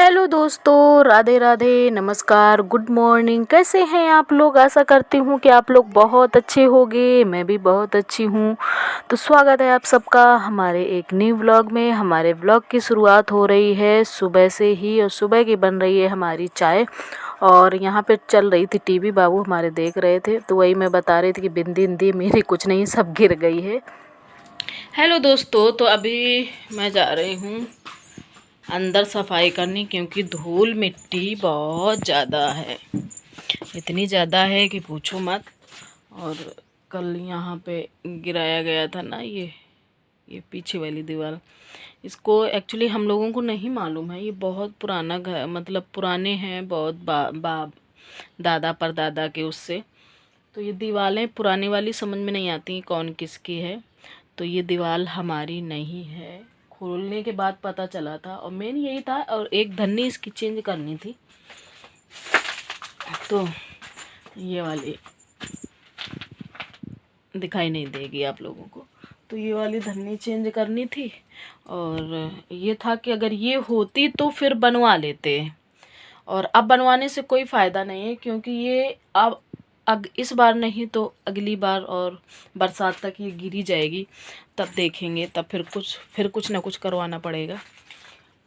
Hello दोस्तों, राधे राधे, नमस्कार, good morning. कैसे हैं आप लोग? आशा करती हूँ कि आप लोग बहुत अच्छे होंगे। मैं भी बहुत अच्छी हूँ। तो स्वागत है आप सबका हमारे एक न्यू व्लॉग में। हमारे व्लॉग की शुरुआत हो रही है सुबह से ही, और सुबह की बन रही है हमारी चाय। और यहाँ पे चल रही थी टीवी, बाबू हमारे देख रहे थे, तो वही मैं बता रही थी कि बिंदी बिंदी मेरी कुछ नहीं, सब गिर गई है। हेलो दोस्तों, तो अभी मैं जा रही हूँ अंदर सफाई करनी, क्योंकि धूल मिट्टी बहुत ज़्यादा है। इतनी ज़्यादा है कि पूछो मत। और कल यहाँ पे गिराया गया था ना, ये पीछे वाली दीवार। इसको एक्चुअली हम लोगों को नहीं मालूम है, ये बहुत पुराना घर, मतलब पुराने हैं बहुत, दादा परदादा के उससे। तो ये दीवारें पुराने वाली समझ में नहीं आती कौन किसकी है। तो ये दीवार हमारी नहीं है, खोलने के बाद पता चला था, और मेन यही था। और एक धन्नी इसकी चेंज करनी थी, तो ये वाली दिखाई नहीं देगी आप लोगों को। तो ये वाली धन्नी चेंज करनी थी, और ये था कि अगर ये होती तो फिर बनवा लेते। और अब बनवाने से कोई फ़ायदा नहीं है, क्योंकि ये अब इस बार नहीं तो अगली बार और बरसात तक ये गिरी जाएगी। तब देखेंगे, तब फिर कुछ ना कुछ करवाना पड़ेगा।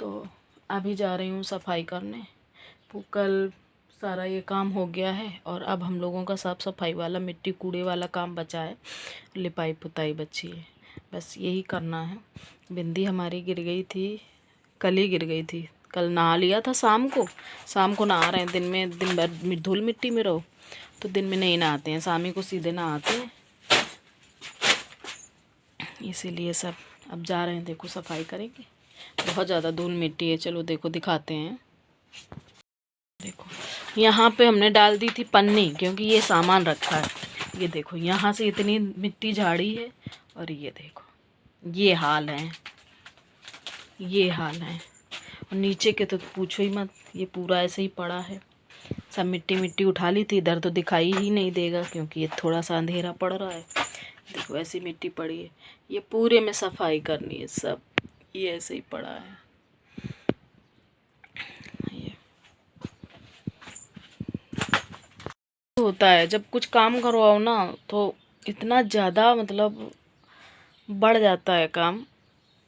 तो अभी जा रही हूँ सफाई करने। कल सारा ये काम हो गया है, और अब हम लोगों का साफ़ सफाई वाला, मिट्टी कूड़े वाला काम बचा है। लिपाई पुताई बची है, बस यही करना है। बिंदी हमारी गिर गई थी, कल ही गिर गई थी। कल नहा लिया था शाम को नहा रहे हैं। दिन भर धूल मिट्टी में रहो तो दिन में नहीं नहाते हैं, शाम को सीधे नहाते हैं। इसीलिए सब अब जा रहे हैं, देखो सफाई करेंगे। बहुत ज़्यादा धूल मिट्टी है। चलो देखो दिखाते हैं। देखो यहाँ पे हमने डाल दी थी पन्नी, क्योंकि ये सामान रखा है। ये देखो यहाँ से इतनी मिट्टी झाड़ी है, और ये देखो ये हाल है, ये हाल है। और नीचे के तो पूछो ही मत, ये पूरा ऐसे ही पड़ा है। सब मिट्टी मिट्टी उठा ली थी, इधर तो दिखाई ही नहीं देगा क्योंकि ये थोड़ा सा अंधेरा पड़ रहा है। देखो ऐसी मिट्टी पड़ी है, ये पूरे में सफाई करनी है सब। ये ऐसे ही पड़ा है। ये होता है जब कुछ काम करवाओ ना, तो इतना ज़्यादा मतलब बढ़ जाता है काम।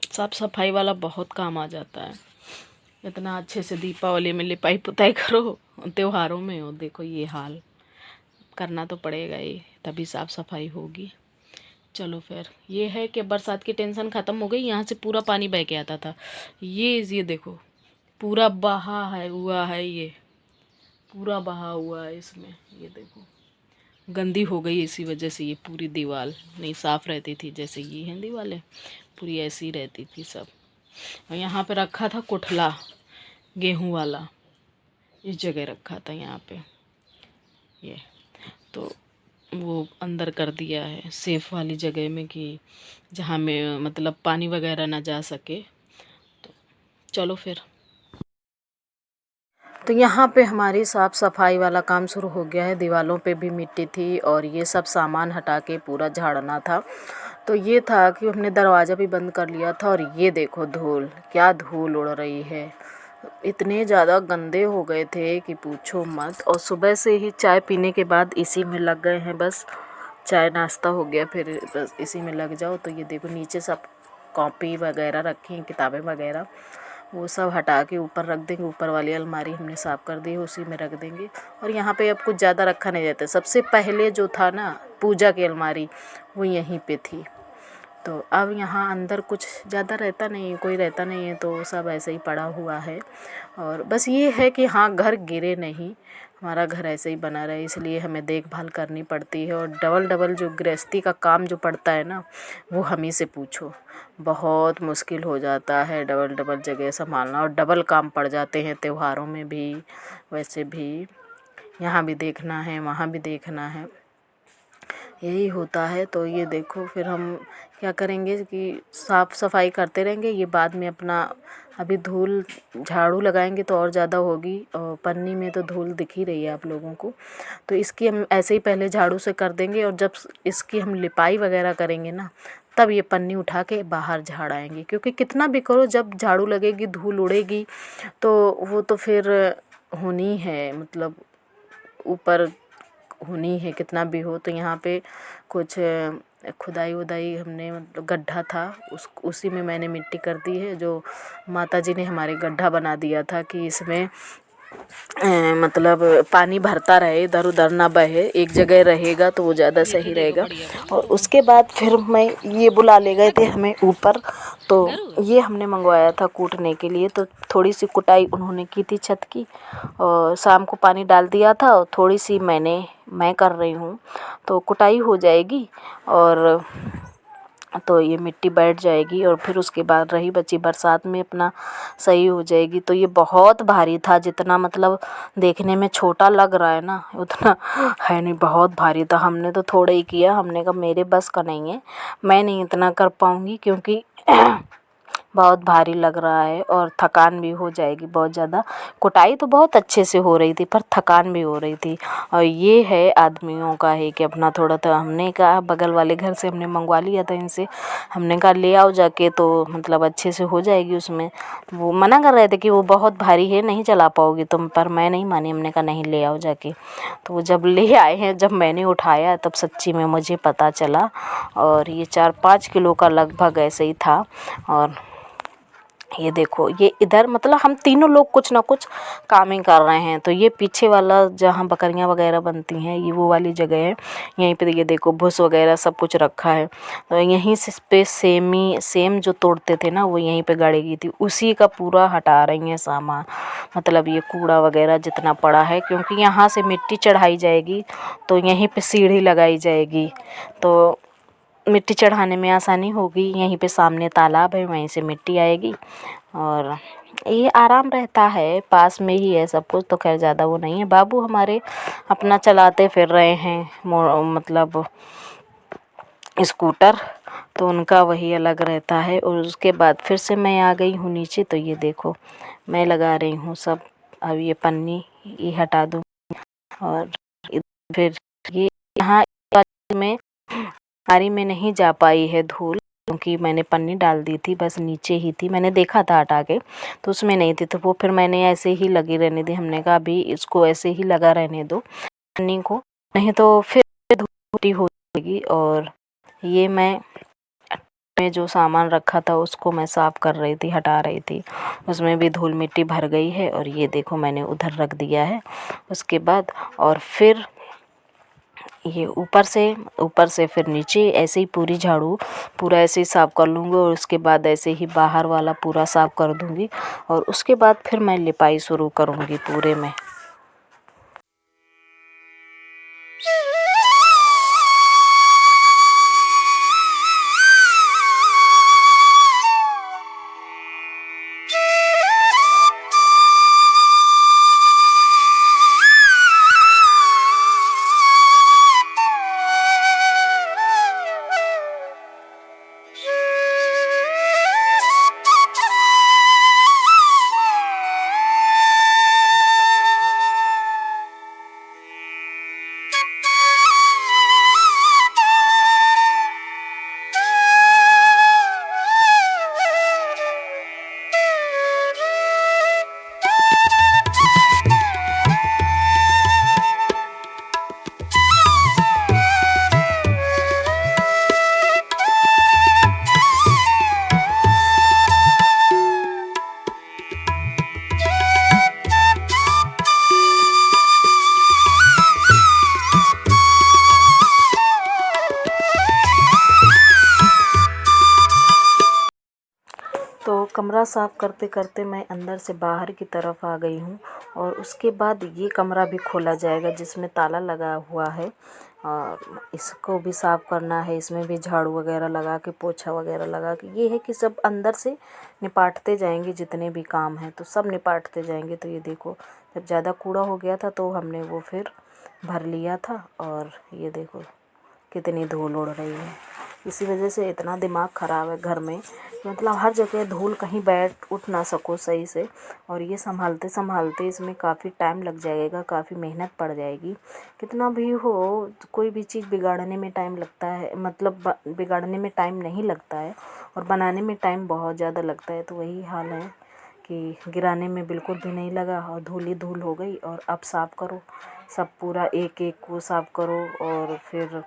साफ सफाई वाला बहुत काम आ जाता है। इतना अच्छे से दीपावली में लिपाई पुताई करो, त्योहारों में हो देखो ये हाल। करना तो पड़ेगा ही, तभी साफ़ सफाई होगी। चलो फिर ये है कि बरसात की टेंशन ख़त्म हो गई। यहाँ से पूरा पानी बह के आता था। ये देखो पूरा बहा है हुआ है, ये पूरा बहा हुआ है इसमें। ये देखो गंदी हो गई इसी वजह से। ये पूरी दीवार नहीं साफ़ रहती थी, जैसे ये हैं दीवारें पूरी ऐसी रहती थी सब। और यहाँ पे रखा था कुठला गेहूं वाला, इस जगह रखा था यहाँ पे। ये तो वो अंदर कर दिया है सेफ वाली जगह में, कि जहाँ में मतलब पानी वगैरह ना जा सके। तो चलो फिर। तो यहाँ पे हमारी साफ़ सफाई वाला काम शुरू हो गया है। दीवारों पे भी मिट्टी थी, और ये सब सामान हटा के पूरा झाड़ना था। तो ये था कि हमने दरवाज़ा भी बंद कर लिया था। और ये देखो धूल, क्या धूल उड़ रही है। इतने ज़्यादा गंदे हो गए थे कि पूछो मत। और सुबह से ही चाय पीने के बाद इसी में लग गए हैं बस। चाय नाश्ता हो गया, फिर बस इसी में लग जाओ। तो ये देखो नीचे सब कॉपी वगैरह रखी हैं, किताबें वगैरह, वो सब हटा के ऊपर रख देंगे। ऊपर वाली अलमारी हमने साफ़ कर दी है, उसी में रख देंगे। और यहाँ पे अब कुछ ज़्यादा रखा नहीं जाता। सबसे पहले जो था ना पूजा की अलमारी, वो यहीं पे थी। तो अब यहाँ अंदर कुछ ज़्यादा रहता नहीं है, कोई रहता नहीं है, तो सब ऐसे ही पड़ा हुआ है। और बस ये है कि हाँ, घर गिरे नहीं, हमारा घर ऐसे ही बना रहे, इसलिए हमें देखभाल करनी पड़ती है। और डबल डबल जो गृहस्थी का काम जो पड़ता है ना, वो हम ही से पूछो। बहुत मुश्किल हो जाता है डबल डबल जगह संभालना, और डबल काम पड़ जाते हैं त्योहारों में भी, वैसे भी। यहाँ भी देखना है, वहाँ भी देखना है। यही होता है। तो ये देखो फिर हम क्या करेंगे कि साफ़ सफाई करते रहेंगे। ये बाद में अपना अभी धूल झाड़ू लगाएंगे तो और ज़्यादा होगी, और पन्नी में तो धूल दिख ही रही है आप लोगों को। तो इसकी हम ऐसे ही पहले झाड़ू से कर देंगे, और जब इसकी हम लिपाई वगैरह करेंगे ना, तब ये पन्नी उठा के बाहर झाड़ आएंगे। क्योंकि कितना भी करो, जब झाड़ू लगेगी धूल उड़ेगी तो वो तो फिर होनी है, मतलब ऊपर होनी है कितना भी हो। तो यहाँ पे कुछ खुदाई वुदाई हमने, मतलब गड्ढा था उसी में मैंने मिट्टी कर दी है। जो माता जी ने हमारे गड्ढा बना दिया था कि इसमें मतलब पानी भरता रहे, इधर उधर ना बहे, एक जगह रहेगा तो वो ज़्यादा सही रहेगा। और उसके बाद फिर मैं ये बुला ले गए थे हमें ऊपर, तो ये हमने मंगवाया था कूटने के लिए। तो थोड़ी सी कुटाई उन्होंने की थी छत की, और शाम को पानी डाल दिया था, और थोड़ी सी मैं कर रही हूँ। तो कुटाई हो जाएगी और तो ये मिट्टी बैठ जाएगी, और फिर उसके बाद रही बची बरसात में अपना सही हो जाएगी। तो ये बहुत भारी था, जितना मतलब देखने में छोटा लग रहा है ना, उतना है नहीं, बहुत भारी था। हमने तो थोड़ा ही किया, हमने कहा मेरे बस का नहीं है, मैं नहीं इतना कर पाऊँगी, क्योंकि बहुत भारी लग रहा है और थकान भी हो जाएगी बहुत ज़्यादा। कुटाई तो बहुत अच्छे से हो रही थी, पर थकान भी हो रही थी। और ये है आदमियों का है कि अपना थोड़ा, तो हमने कहा बगल वाले घर से हमने मंगवा लिया था इनसे, हमने कहा ले आओ जाके, तो मतलब अच्छे से हो जाएगी उसमें। वो मना कर रहे थे कि वो बहुत भारी है, नहीं चला पाओगी तुम, पर मैं नहीं मानी, हमने कहा नहीं ले आओ जाके। तो वो जब ले आए हैं, जब मैंने उठाया, तब सच्ची में मुझे पता चला, और ये 4-5 किलो का लगभग ऐसे ही था। और ये देखो, ये इधर मतलब हम तीनों लोग कुछ ना कुछ काम ही कर रहे हैं। तो ये पीछे वाला जहाँ बकरियाँ वगैरह बनती हैं, ये वो वाली जगह है। यहीं पे ये देखो भूस वगैरह सब कुछ रखा है। तो यहीं से पे सेम जो तोड़ते थे ना, वो यहीं पे गाड़ी गई थी, उसी का पूरा हटा रही हैं सामान, मतलब ये कूड़ा वगैरह जितना पड़ा है। क्योंकि यहाँ से मिट्टी चढ़ाई जाएगी, तो यहीं पे सीढ़ी लगाई जाएगी, तो मिट्टी चढ़ाने में आसानी होगी। यहीं पे सामने तालाब है, वहीं से मिट्टी आएगी, और ये आराम रहता है, पास में ही है सब कुछ। तो खैर ज़्यादा वो नहीं है। बाबू हमारे अपना चलाते फिर रहे हैं मतलब स्कूटर, तो उनका वही अलग रहता है। और उसके बाद फिर से मैं आ गई हूँ नीचे। तो ये देखो मैं लगा रही हूँ सब, अब ये पन्नी ये हटा दूँ, और फिर ये यहाँ में आरी में नहीं जा पाई है धूल, क्योंकि मैंने पन्नी डाल दी थी, बस नीचे ही थी, मैंने देखा था हटा के, तो उसमें नहीं थी। तो वो फिर मैंने ऐसे ही लगी रहने दी, हमने कहा अभी इसको ऐसे ही लगा रहने दो पन्नी को, नहीं तो फिर धूल हो जाएगी। और ये मैं जो सामान रखा था उसको मैं साफ़ कर रही थी, हटा रही थी, उसमें भी धूल मिट्टी भर गई है। और ये देखो मैंने उधर रख दिया है। उसके बाद और फिर ये ऊपर से फिर नीचे ऐसे ही पूरी झाड़ू पूरा ऐसे ही साफ़ कर लूँगी, और उसके बाद ऐसे ही बाहर वाला पूरा साफ़ कर दूँगी, और उसके बाद फिर मैं लिपाई शुरू करूँगी पूरे में। तो कमरा साफ़ करते करते मैं अंदर से बाहर की तरफ आ गई हूँ, और उसके बाद ये कमरा भी खोला जाएगा जिसमें ताला लगा हुआ है, और इसको भी साफ़ करना है। इसमें भी झाड़ू वगैरह लगा के, पोछा वगैरह लगा के, ये है कि सब अंदर से निपाटते जाएंगे, जितने भी काम हैं तो सब निपाटते जाएंगे। तो ये देखो जब ज़्यादा कूड़ा हो गया था तो हमने वो फिर भर लिया था, और ये देखो कितनी धूल उड़ रही है। इसी वजह से इतना दिमाग ख़राब है घर में, मतलब हर जगह धूल, कहीं बैठ उठ ना सको सही से। और ये संभालते संभालते इसमें काफ़ी टाइम लग जाएगा, काफ़ी मेहनत पड़ जाएगी। कितना भी हो, कोई भी चीज़ बिगाड़ने में टाइम लगता है, मतलब बिगाड़ने में टाइम नहीं लगता है और बनाने में टाइम बहुत ज़्यादा लगता है। तो वही हाल है कि गिराने में बिल्कुल भी नहीं लगा और धूल ही धूल हो गई। और अब साफ़ करो, सब पूरा एक एक को साफ़ करो और फिर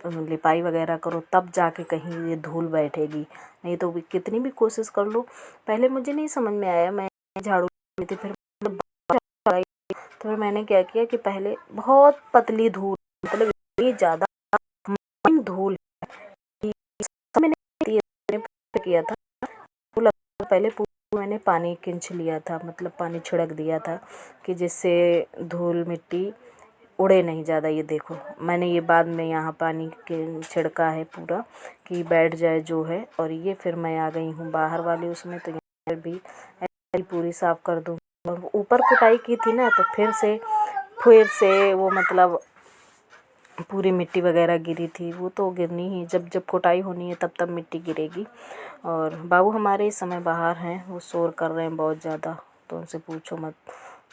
लिपाई वगैरह करो, तब जाके कहीं ये धूल बैठेगी। नहीं तो भी कितनी भी कोशिश कर लो। पहले मुझे नहीं समझ में आया, मैं झाड़ू ली थी, फिर तो फिर मैंने क्या किया कि पहले बहुत पतली धूल, मतलब इतनी ज़्यादा धूल मैंने किया था। पहले पूरा मैंने पानी खींच लिया था, मतलब पानी छिड़क दिया था कि जिससे धूल मिट्टी उड़े नहीं ज़्यादा। ये देखो, मैंने ये बाद में यहाँ पानी के छिड़का है पूरा कि बैठ जाए जो है। और ये फिर मैं आ गई हूँ बाहर वाली उसमें, तो यहाँ भी पूरी साफ़ कर दूँ। और ऊपर कुटाई की थी ना, तो फिर से वो मतलब पूरी मिट्टी वगैरह गिरी थी। वो तो गिरनी ही, जब जब कुटाई होनी है तब तब मिट्टी गिरेगी। और बाबू हमारे इस समय बाहर हैं, वो शोर कर रहे हैं बहुत ज़्यादा, तो उनसे पूछो मत।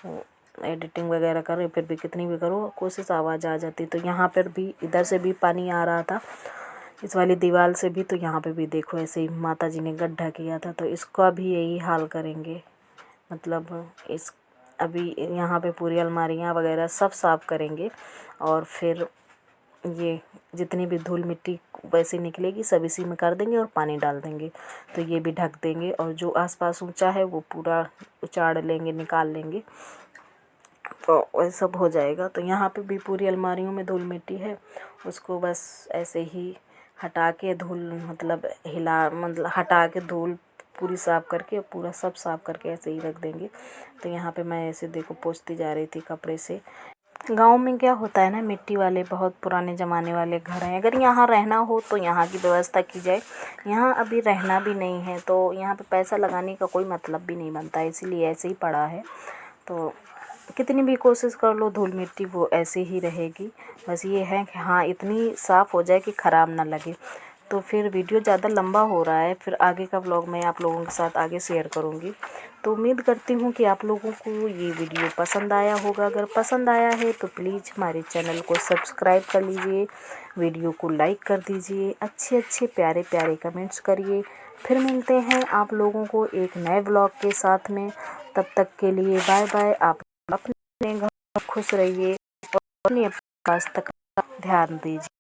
वो एडिटिंग वगैरह कर रहे, फिर भी कितनी भी करो कोशिश आवाज़ आ जाती। तो यहाँ पर भी, इधर से भी पानी आ रहा था, इस वाली दीवार से भी। तो यहाँ पे भी देखो ऐसे ही माता जी ने गड्ढा किया था, तो इसका भी यही हाल करेंगे। मतलब इस अभी यहाँ पे पूरी अलमारियाँ वगैरह सब साफ़ करेंगे। और फिर ये जितनी भी धूल मिट्टी वैसे निकलेगी सब इसी में कर देंगे और पानी डाल देंगे। तो ये भी ढक देंगे और जो आसपास ऊंचा है वो पूरा उचाड़ लेंगे, निकाल लेंगे, तो वही सब हो जाएगा। तो यहाँ पे भी पूरी अलमारियों में धूल मिट्टी है, उसको बस ऐसे ही हटा के धूल, मतलब हटा के धूल पूरी साफ़ करके, पूरा सब साफ़ करके ऐसे ही रख देंगे। तो यहाँ पे मैं ऐसे देखो पोंछती जा रही थी कपड़े से। गांव में क्या होता है ना, मिट्टी वाले बहुत पुराने ज़माने वाले घर हैं। अगर यहाँ रहना हो तो यहाँ की व्यवस्था की जाए। यहाँ अभी रहना भी नहीं है, तो यहाँ पे पैसा लगाने का कोई मतलब भी नहीं बनता है, इसीलिए ऐसे ही पड़ा है। तो कितनी भी कोशिश कर लो, धूल मिट्टी वो ऐसे ही रहेगी। बस ये है कि हाँ, इतनी साफ़ हो जाए कि ख़राब ना लगे। तो फिर वीडियो ज़्यादा लंबा हो रहा है, फिर आगे का व्लॉग मैं आप लोगों के साथ आगे शेयर करूँगी। तो उम्मीद करती हूँ कि आप लोगों को ये वीडियो पसंद आया होगा। अगर पसंद आया है तो प्लीज़ हमारे चैनल को सब्सक्राइब कर लीजिए, वीडियो को लाइक कर दीजिए, अच्छे अच्छे प्यारे प्यारे कमेंट्स करिए। फिर मिलते हैं आप लोगों को एक नए व्लॉग के साथ में। तब तक के लिए बाय बाय। आप अपने घर खुश रहिए और अपने स्वास्थ्य का ध्यान दीजिए।